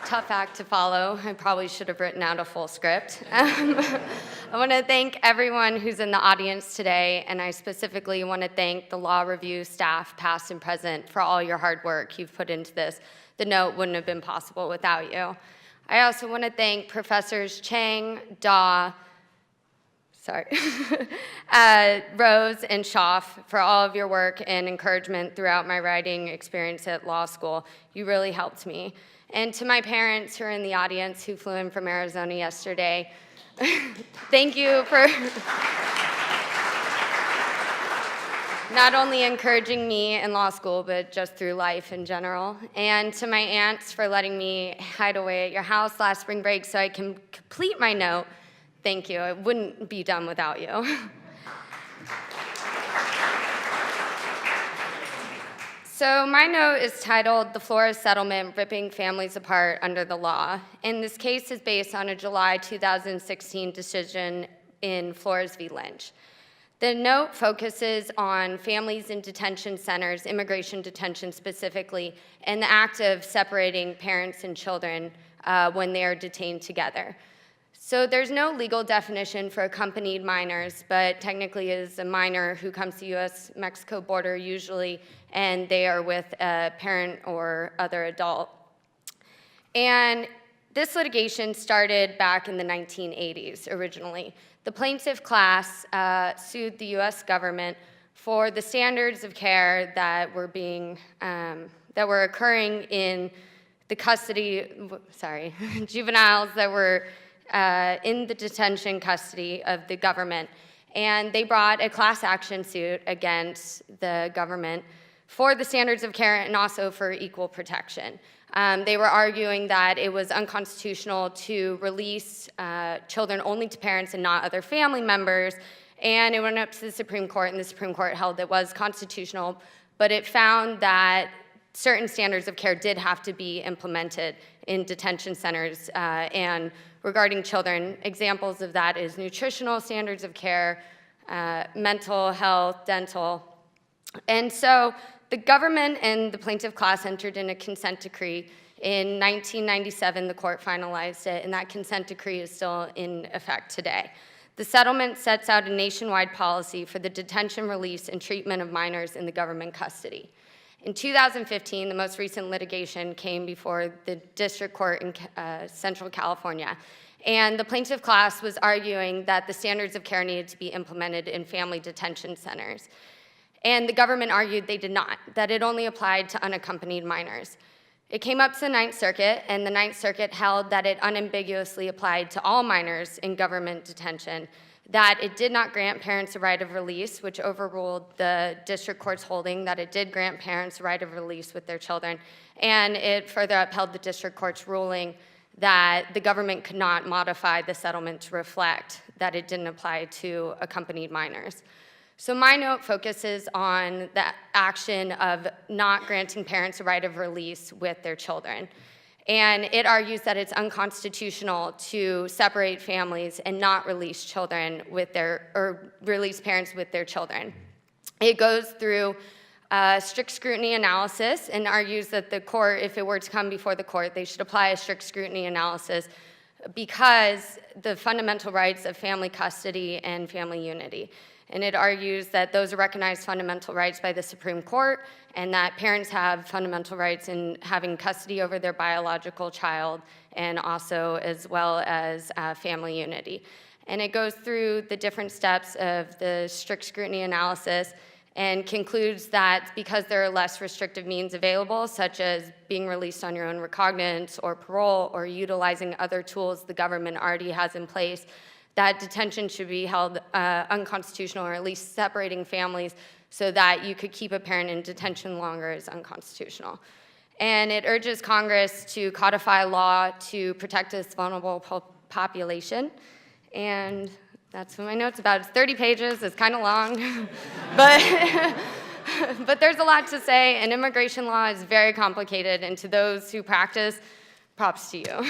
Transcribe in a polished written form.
Tough act to follow. I probably should have written out a full script. I want to thank everyone who's in the audience today, and I specifically want to thank the Law Review staff, past and present, for all your hard work you've put into this. The note wouldn't have been possible without you. I also want to thank Professors Chang, Daw, Rose, and Schaff for all of your work and encouragement throughout my writing experience at law school. You really helped me. And to my parents who are in the audience who flew in from Arizona yesterday, thank you for not only encouraging me in law school, but just through life in general. And to my aunts for letting me hide away at your house last spring break so I can complete my note. Thank you. I wouldn't be done without you. So my note is titled "The Flores Settlement Ripping Families Apart Under the Law." And this case is based on a July 2016 decision in Flores v. Lynch. The note focuses on families in detention centers, immigration detention specifically, and the act of separating parents and children when they are detained together. So there's no legal definition for accompanied minors, but technically it is a minor who comes to the US-Mexico border usually, and they are with a parent or other adult. And this litigation started back in the 1980s originally. The plaintiff class sued the US government for the standards of care that were occurring in the custody, juveniles that were in the detention custody of the government. And they brought a class action suit against the government for the standards of care and also for equal protection. They were arguing that it was unconstitutional to release children only to parents and not other family members. And it went up to the Supreme Court, and the Supreme Court held it was constitutional, but it found that certain standards of care did have to be implemented in detention centers. And regarding children, examples of that is nutritional standards of care, mental health, dental. And so the government and the plaintiff class entered in a consent decree. In 1997, the court finalized it, and that consent decree is still in effect today. The settlement sets out a nationwide policy for the detention, release, and treatment of minors in the government custody. In 2015, the most recent litigation came before the district court in Central California, and the plaintiff class was arguing that the standards of care needed to be implemented in family detention centers. And the government argued they did not, that it only applied to unaccompanied minors. It came up to the Ninth Circuit, and the Ninth Circuit held that it unambiguously applied to all minors in government detention, that it did not grant parents a right of release, which overruled the district court's holding that it did grant parents a right of release with their children, and it further upheld the district court's ruling that the government could not modify the settlement to reflect that it didn't apply to accompanied minors. So my note focuses on the action of not granting parents a right of release with their children. And it argues that it's unconstitutional to separate families and not release children with release parents with their children. It goes through strict scrutiny analysis and argues that the court, if it were to come before the court, they should apply a strict scrutiny analysis because the fundamental rights of family custody and family unity. And it argues that those are recognized fundamental rights by the Supreme Court and that parents have fundamental rights in having custody over their biological child and also as well as family unity. And it goes through the different steps of the strict scrutiny analysis and concludes that because there are less restrictive means available, such as being released on your own recognizance or parole or utilizing other tools the government already has in place, that detention should be held unconstitutional, or at least separating families so that you could keep a parent in detention longer is unconstitutional. And it urges Congress to codify law to protect this vulnerable population. And that's what my note's about. It's 30 pages, it's kind of long, but there's a lot to say, and immigration law is very complicated, and to those who practice, props to you.